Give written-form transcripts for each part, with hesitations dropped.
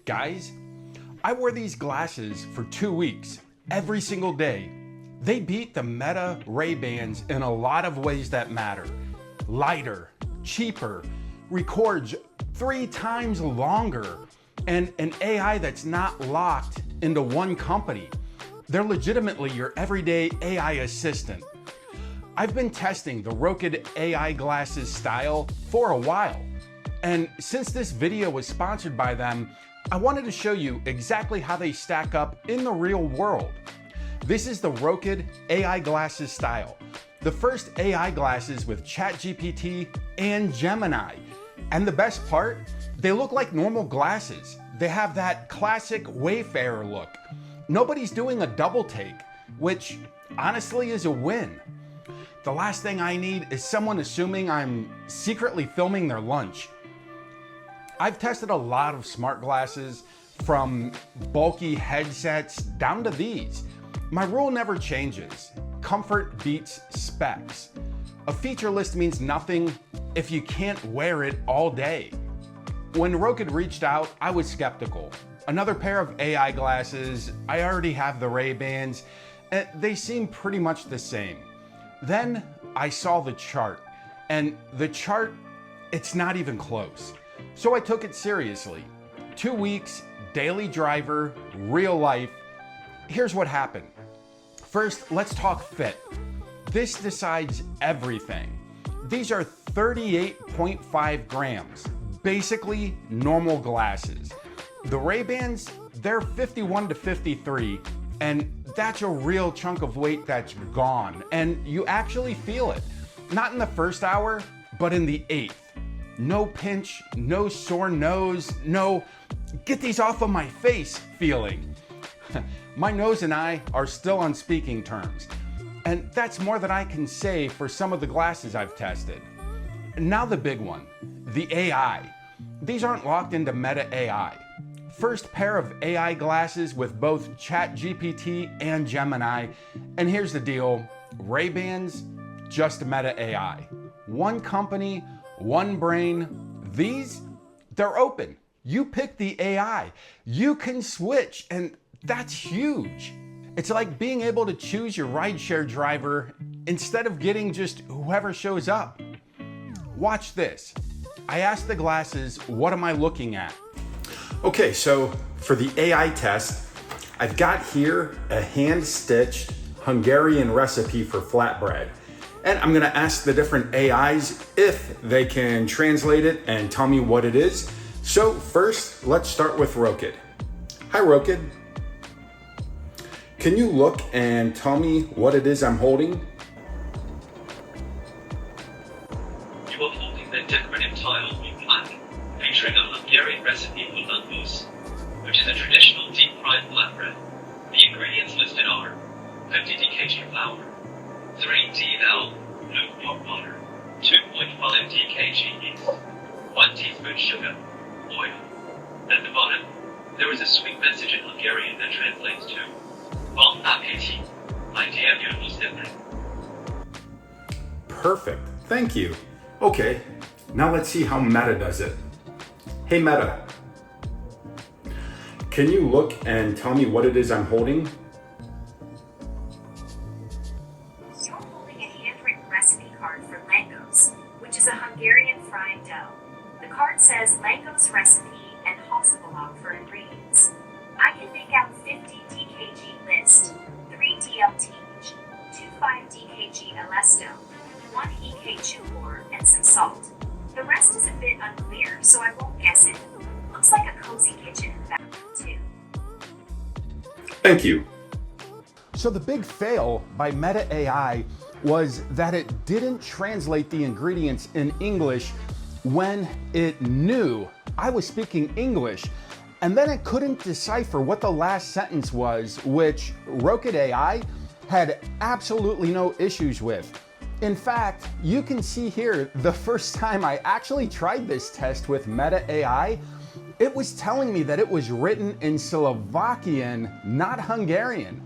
Guys, I wore these glasses for 2 weeks, every single day. They beat the Meta Ray-Bans in a lot of ways that matter. Lighter, cheaper, records 3 times longer, and an AI that's not locked into one company. They're legitimately your everyday AI assistant. I've been testing the Rokid AI Glasses Style for a while, and since this video was sponsored by them, I wanted to show you exactly how they stack up in the real world. This is the Rokid AI Glasses Style, the first AI glasses with ChatGPT and Gemini. And the best part, they look like normal glasses. They have that classic Wayfarer look. Nobody's doing a double take, which honestly is a win. The last thing I need is someone assuming I'm secretly filming their lunch. I've tested a lot of smart glasses, from bulky headsets down to these. My rule never changes. Comfort beats specs. A feature list means nothing if you can't wear it all day. When Rokid reached out, I was skeptical. Another pair of AI glasses, I already have the Ray-Bans, and they seem pretty much the same. Then I saw the chart, and the chart, it's not even close. So I took it seriously. 2 weeks, daily driver, real life. Here's what happened. First, let's talk fit. This decides everything. These are 38.5 grams, basically normal glasses. The Ray-Bans, they're 51 to 53, and that's a real chunk of weight that's gone, and you actually feel it. Not in the first hour, but in the 8th. No pinch, no sore nose, no get these off of my face feeling. My nose and I are still on speaking terms, and that's more than I can say for some of the glasses I've tested. Now the big one, the AI. These aren't locked into Meta AI. First pair of AI glasses with both ChatGPT and Gemini, and here's the deal, Ray-Bans, just Meta AI. One company, one brain. These, they're open. You pick the AI. You can switch, and that's huge. It's like being able to choose your rideshare driver instead of getting just whoever shows up. Watch this. I asked the glasses, what am I looking at? Okay, so for the AI test, I've got here a hand-stitched Hungarian recipe for flatbread. And I'm gonna ask the different AIs if they can translate it and tell me what it is. So first, let's start with Rokid. Hi, Rokid. Can you look and tell me what it is I'm holding? You are holding the decorative tile with black, featuring a Hungarian recipe for lungus, which is a traditional deep-fried flatbread. The ingredients listed are 50 DKG flour, 3 DL lukewarm water, 2.5 DKG yeast, 1 teaspoon sugar, oil. At the bottom, there is a sweet message in Hungarian that translates to Bon appétit, idea you. Perfect, thank you. Okay, now let's see how Meta does it. Hey Meta, can you look and tell me what it is I'm holding? You're holding a handwritten recipe card for langos, which is a Hungarian fried dough. The card says langos recipe and Hasselblad for ingredients. I can make out 50 DKG list, 3 DLT, 25 DKG alesto, 1 EK chubor, and some salt. The rest is a bit unclear, so I won't guess it. Looks like a cozy kitchen in the background too. Thank you. So the big fail by Meta AI was that it didn't translate the ingredients in English when it knew I was speaking English, and then it couldn't decipher what the last sentence was, which Rokid AI had absolutely no issues with. In fact, you can see here the first time I actually tried this test with Meta AI, it was telling me that it was written in Slovakian, not Hungarian.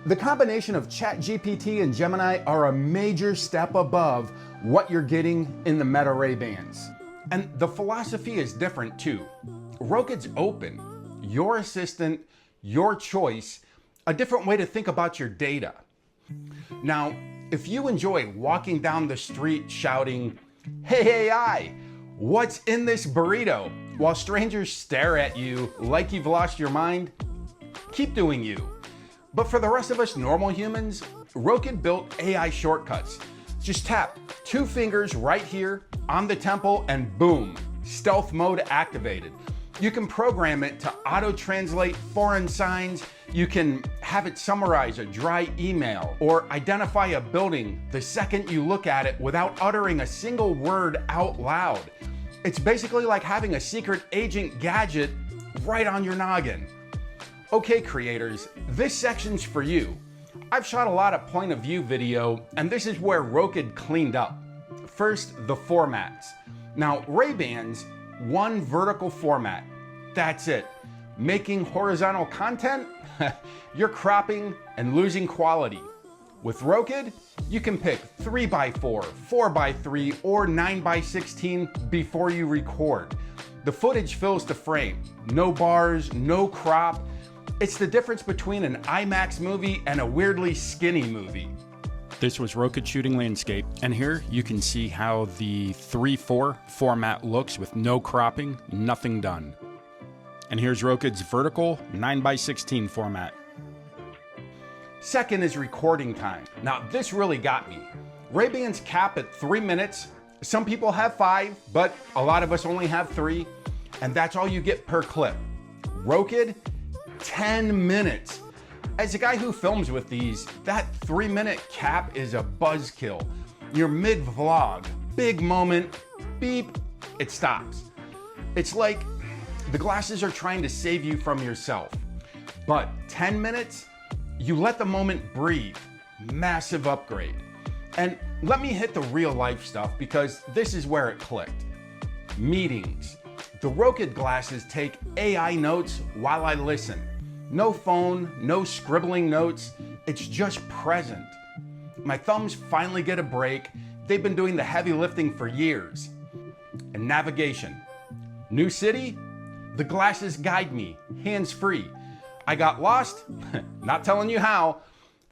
The combination of ChatGPT and Gemini are a major step above what you're getting in the Meta Ray-Bans. And the philosophy is different too. Rokid's open. your assistant, your choice, a different way to think about your data. Now, if you enjoy walking down the street shouting, "Hey AI, what's in this burrito?" while strangers stare at you like you've lost your mind, keep doing you. But for the rest of us normal humans, Rokid built AI shortcuts. Just tap 2 fingers right here on the temple and boom, stealth mode activated. You can program it to auto-translate foreign signs. You can have it summarize a dry email or identify a building the second you look at it without uttering a single word out loud. It's basically like having a secret agent gadget right on your noggin. Okay, creators, this section's for you. I've shot a lot of point of view video, and this is where Rokid cleaned up. First, the formats. Now, Ray-Ban's one vertical format. That's it. Making horizontal content, you're cropping and losing quality. With Rokid, you can pick 3x4, 4x3, or 9x16 before you record. The footage fills the frame. No bars, no crop. It's the difference between an IMAX movie and a weirdly skinny movie. This was Rokid shooting landscape, and here you can see how the 3:4 format looks with no cropping, nothing done. And here's Rokid's vertical 9x16 format. Second is recording time. Now this really got me. Ray-Ban's cap at 3 minutes. Some people have 5, but a lot of us only have 3, and that's all you get per clip. Rokid, 10 minutes. As a guy who films with these, that 3-minute cap is a buzzkill. You're mid-vlog, big moment, beep, it stops. It's like the glasses are trying to save you from yourself. But 10 minutes, you let the moment breathe. Massive upgrade. And let me hit the real life stuff because this is where it clicked. Meetings. The Rokid glasses take AI notes while I listen. No phone, no scribbling notes, it's just present. My thumbs finally get a break. They've been doing the heavy lifting for years. And navigation. New city? The glasses guide me, hands-free. I got lost? Not telling you how.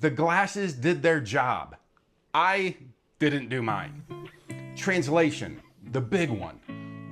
The glasses did their job. I didn't do mine. Translation, the big one.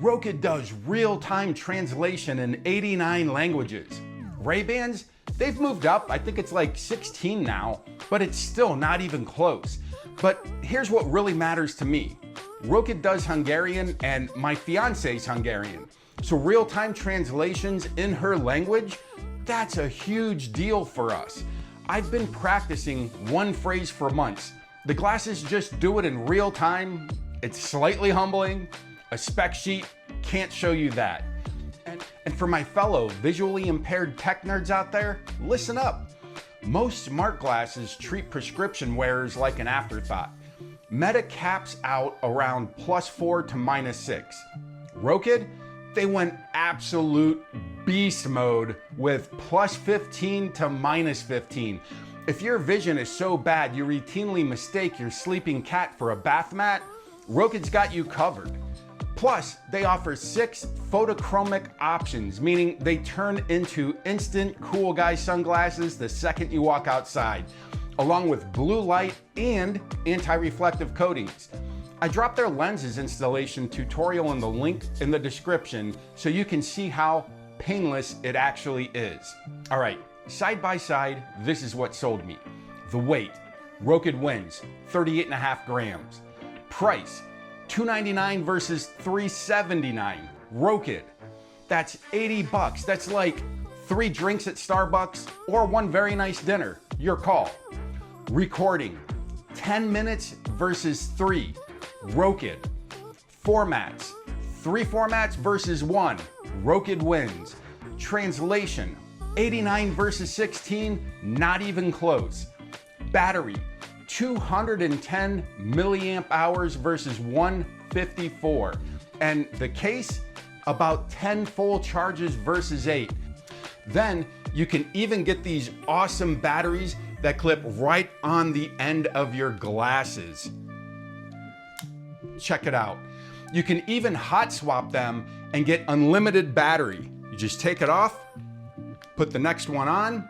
Rokid does real-time translation in 89 languages. Ray-Bans, they've moved up. I think it's like 16 now, but it's still not even close. But here's what really matters to me. Rokid does Hungarian and my fiance's Hungarian. So real-time translations in her language, that's a huge deal for us. I've been practicing one phrase for months. The glasses just do it in real time. It's slightly humbling. A spec sheet can't show you that. And for my fellow visually impaired tech nerds out there, listen up. Most smart glasses treat prescription wearers like an afterthought. Meta caps out around +4 to -6. Rokid, they went absolute beast mode with +15 to -15. If your vision is so bad you routinely mistake your sleeping cat for a bath mat, Rokid's got you covered. Plus, they offer 6 photochromic options, meaning they turn into instant cool guy sunglasses the second you walk outside, along with blue light and anti-reflective coatings. I dropped their lenses installation tutorial in the link in the description so you can see how painless it actually is. All right, side by side, this is what sold me. The weight, Rokid wins, 38.5 grams. Price, $299 versus $379. Rokid, that's 80 bucks. That's like 3 drinks at Starbucks or one very nice dinner. Your call. Recording, 10 minutes versus 3. Rokid. Formats, 3 formats versus 1. Rokid wins. Translation, 89 versus 16, not even close. Battery, 210 milliamp hours versus 154. And the case, about 10 full charges versus 8. Then you can even get these awesome batteries that clip right on the end of your glasses. Check it out. You can even hot swap them and get unlimited battery. You just take it off put the next one on,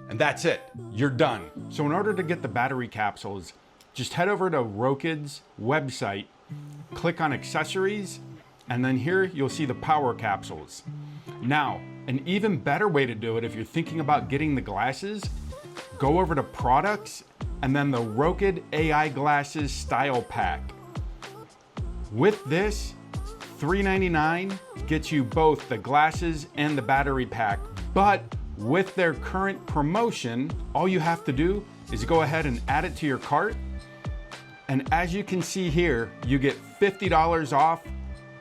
and that's it, you're done. So in order to get the battery capsules, just head over to Rokid's website, click on accessories, and then here you'll see the power capsules. Now, an even better way to do it if you're thinking about getting the glasses, go over to products and then the Rokid AI Glasses Style pack. With this, $399 gets you both the glasses and the battery pack, but with their current promotion, all you have to do is go ahead and add it to your cart. And as you can see here, you get $50 off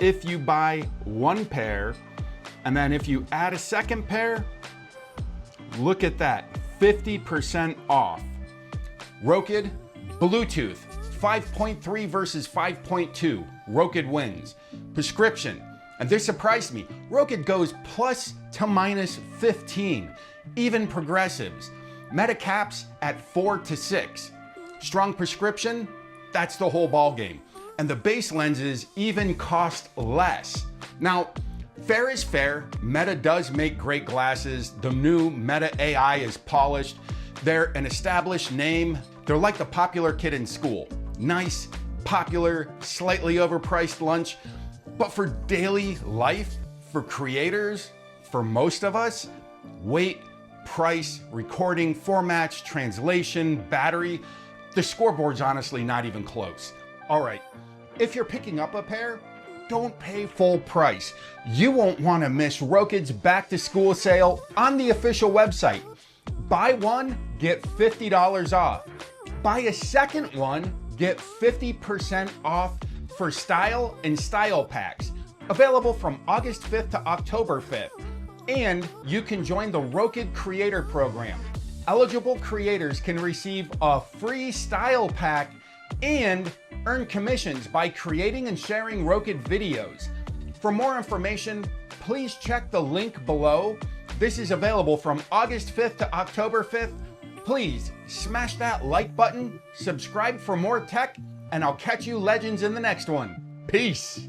if you buy one pair. And then if you add a second pair, look at that, 50% off. Rokid, Bluetooth, 5.3 versus 5.2. Rokid wins. Prescription, and this surprised me, Rokid goes plus to minus 15. Even progressives. Meta caps at 4 to 6. Strong prescription, that's the whole ball game. And the base lenses even cost less. Now, fair is fair. Meta does make great glasses. The new Meta AI is polished. They're an established name. They're like the popular kid in school. Nice, popular, slightly overpriced lunch. But for daily life, for creators, for most of us, weight, price, recording, formats, translation, battery, the scoreboard's honestly not even close. All right, if you're picking up a pair, don't pay full price. You won't want to miss Rokid's back to school sale on the official website. Buy one, get $50 off. Buy a second one, get 50% off for style and style packs. Available from August 5th to October 5th. And you can join the Rokid Creator Program. Eligible creators can receive a free style pack and earn commissions by creating and sharing Rokid videos. For more information, please check the link below. This is available from August 5th to October 5th. Please smash that like button, subscribe for more tech, and I'll catch you legends in the next one. Peace.